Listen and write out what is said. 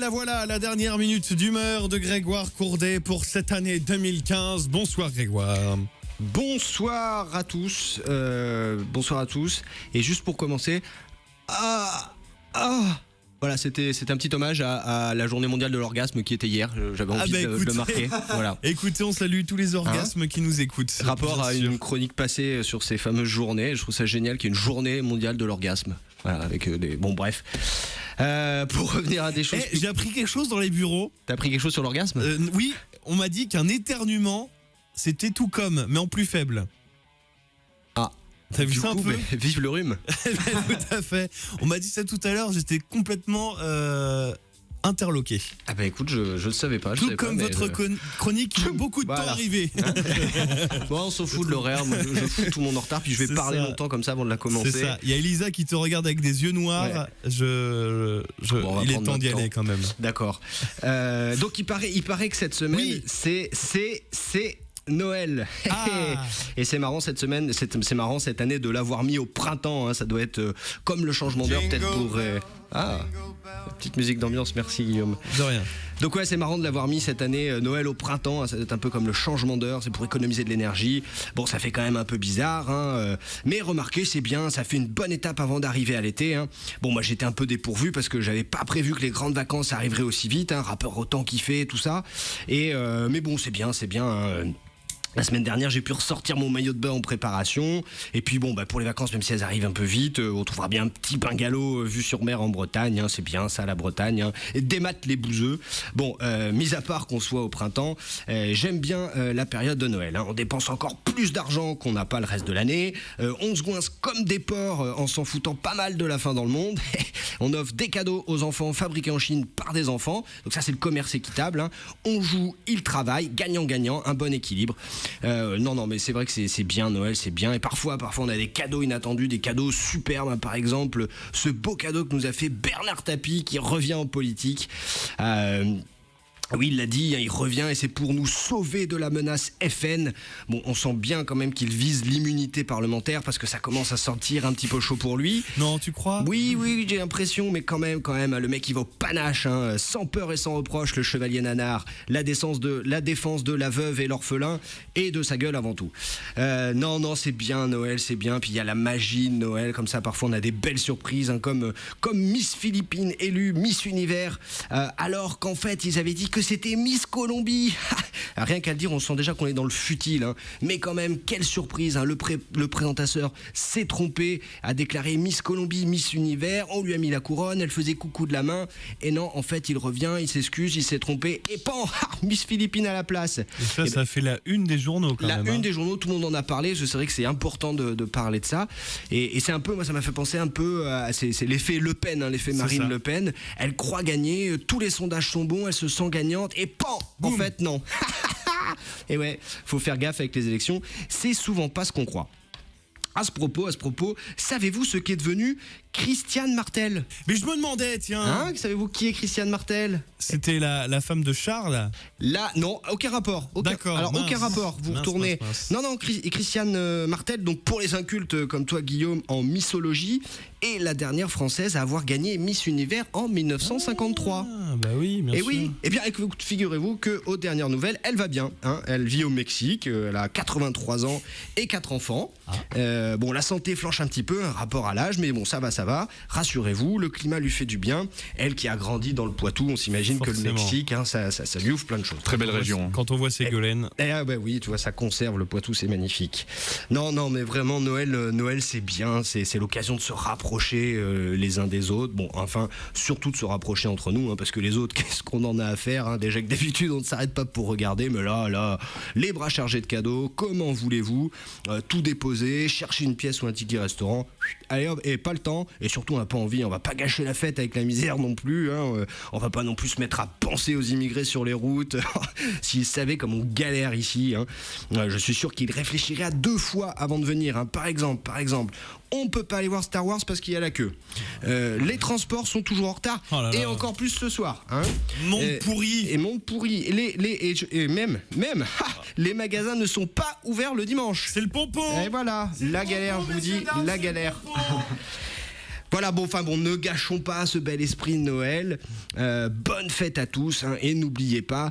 voilà, la dernière minute d'humeur de Grégoire Courdet pour cette année 2015. Bonsoir Grégoire. Bonsoir à tous. Et juste pour commencer, voilà, c'était un petit hommage à la journée mondiale de l'orgasme qui était hier. J'avais envie de le marquer. Voilà. Écoutez, on salue tous les orgasmes qui nous écoutent. Rapport à une chronique passée sur ces fameuses journées. Je trouve ça génial qu'il y ait une journée mondiale de l'orgasme. Voilà, avec des... Bon, bref. Pour revenir à des choses... J'ai appris quelque chose dans les bureaux. T'as appris quelque chose sur l'orgasme ? Oui, on m'a dit qu'un éternuement, c'était tout comme, mais en plus faible. Ah. T'as vu ça un peu ? Vive le rhume. Tout à fait. On m'a dit ça tout à l'heure, j'étais complètement interloqué. Ah bah écoute, je le savais pas. Tout comme votre chronique qui met beaucoup de temps à arriver. Bon, on s'en fout de l'horaire, moi je fous tout le monde en retard, puis je vais parler longtemps comme ça avant de la commencer. C'est ça, il y a Elisa qui te regarde avec des yeux noirs, Bon, il est temps d'y aller quand même. D'accord. Donc il paraît que cette semaine, c'est Noël. Et c'est marrant cette semaine, c'est marrant cette année de l'avoir mis au printemps, hein. Ça doit être comme le changement d'heure peut-être pour... petite musique d'ambiance, merci Guillaume. De rien. Donc ouais, c'est marrant de l'avoir mis cette année Noël au printemps, hein. Ça doit être un peu comme le changement d'heure, c'est pour économiser de l'énergie. Bon, ça fait quand même un peu bizarre, hein. Mais remarquez, c'est bien, ça fait une bonne étape avant d'arriver à l'été, hein. Bon, moi j'étais un peu dépourvu parce que j'avais pas prévu que les grandes vacances arriveraient aussi vite, hein. Rapport au temps qu'il fait, tout ça. Mais bon, c'est bien, hein. La semaine dernière, j'ai pu ressortir mon maillot de bain en préparation. Et puis bon, pour les vacances, même si elles arrivent un peu vite, on trouvera bien un petit bungalow vue sur mer en Bretagne, hein. C'est bien ça, la Bretagne, hein. Et démate les bouseux. Bon, mis à part qu'on soit au printemps, j'aime bien la période de Noël, hein. On dépense encore plus d'argent qu'on n'a pas le reste de l'année. On se goince comme des porcs en s'en foutant pas mal de la faim dans le monde. On offre des cadeaux aux enfants fabriqués en Chine par des enfants. Donc ça, c'est le commerce équitable, hein. On joue, ils travaillent, gagnant-gagnant, un bon équilibre. Non, mais c'est vrai que c'est bien Noël, c'est bien. Et parfois on a des cadeaux inattendus, des cadeaux superbes. Par exemple, ce beau cadeau que nous a fait Bernard Tapie qui revient en politique. Oui, il l'a dit, hein, il revient et c'est pour nous sauver de la menace FN. Bon, on sent bien quand même qu'il vise l'immunité parlementaire parce que ça commence à sentir un petit peu chaud pour lui. Non, tu crois ? Oui, j'ai l'impression, mais quand même, le mec il va au panache, hein, sans peur et sans reproche, le chevalier nanar, la défense de la veuve et l'orphelin et de sa gueule avant tout. Non, c'est bien Noël, c'est bien. Puis il y a la magie de Noël, comme ça parfois on a des belles surprises, hein, comme Miss Philippines élue Miss Univers, alors qu'en fait ils avaient dit que c'était Miss Colombie. Rien qu'à le dire, on sent déjà qu'on est dans le futile, hein. Mais quand même, quelle surprise, hein. Le présentateur s'est trompé, a déclaré Miss Colombie, Miss Univers. On lui a mis la couronne, elle faisait coucou de la main. Et non, en fait, il revient, il s'excuse, il s'est trompé. Et pan, Miss Philippines à la place. Et ça fait la une des journaux quand même. La une des journaux, tout le monde en a parlé. C'est vrai que c'est important de parler de ça. Et c'est un peu, moi, ça m'a fait penser un peu à c'est l'effet Le Pen, hein, l'effet Marine Le Pen. Elle croit gagner, tous les sondages sont bons, elle se sent gagnante. Et pan, en fait, non. Et ouais, faut faire gaffe avec les élections. C'est souvent pas ce qu'on croit. À ce propos, savez-vous ce qu'est devenu Christiane Martel ? Mais je me demandais, tiens. Hein, savez-vous qui est Christiane Martel ? C'était la femme de Charles ? Là, non, aucun rapport. D'accord. Alors, aucun rapport. Vous retournez. Non, Christiane Martel, donc pour les incultes comme toi, Guillaume, en mythologie, est la dernière française à avoir gagné Miss Univers en 1953. Ah, bah oui, bien sûr. Oui. Eh bien, figurez-vous qu'aux dernières nouvelles, elle va bien, hein. Elle vit au Mexique, elle a 83 ans et 4 enfants. Bon, la santé flanche un petit peu, un rapport à l'âge, mais bon, ça va. Rassurez-vous, le climat lui fait du bien. Elle qui a grandi dans le Poitou, on s'imagine que le Mexique, hein, ça lui ouvre plein de choses. Très belle région. Quand on voit Ségolène. Oui, tu vois, ça conserve le Poitou, c'est magnifique. Non, mais vraiment, Noël, c'est bien. C'est l'occasion de se rapprocher les uns des autres. Bon, enfin, surtout de se rapprocher entre nous, hein, parce que les autres, qu'est-ce qu'on en a à faire, hein. Déjà que d'habitude, on ne s'arrête pas pour regarder, mais là, les bras chargés de cadeaux, comment voulez-vous tout déposer, chercher une pièce ou un ticket restaurant, allez hop, et pas le temps. Et surtout on n'a pas envie, on va pas gâcher la fête avec la misère non plus, hein. On va pas non plus se mettre à penser aux immigrés sur les routes. S'ils savaient comme on galère ici, hein. Je suis sûr qu'ils réfléchiraient à 2 fois avant de venir, hein. Par exemple, on peut pas aller voir Star Wars parce qu'il y a la queue. Les transports sont toujours en retard, et encore plus ce soir, hein. Monde pourri. Et même les magasins ne sont pas ouverts le dimanche. C'est le pompon. Et voilà, la galère, je vous dis, la galère. Voilà, bon, ne gâchons pas ce bel esprit de Noël. Bonne fête à tous, hein, et n'oubliez pas,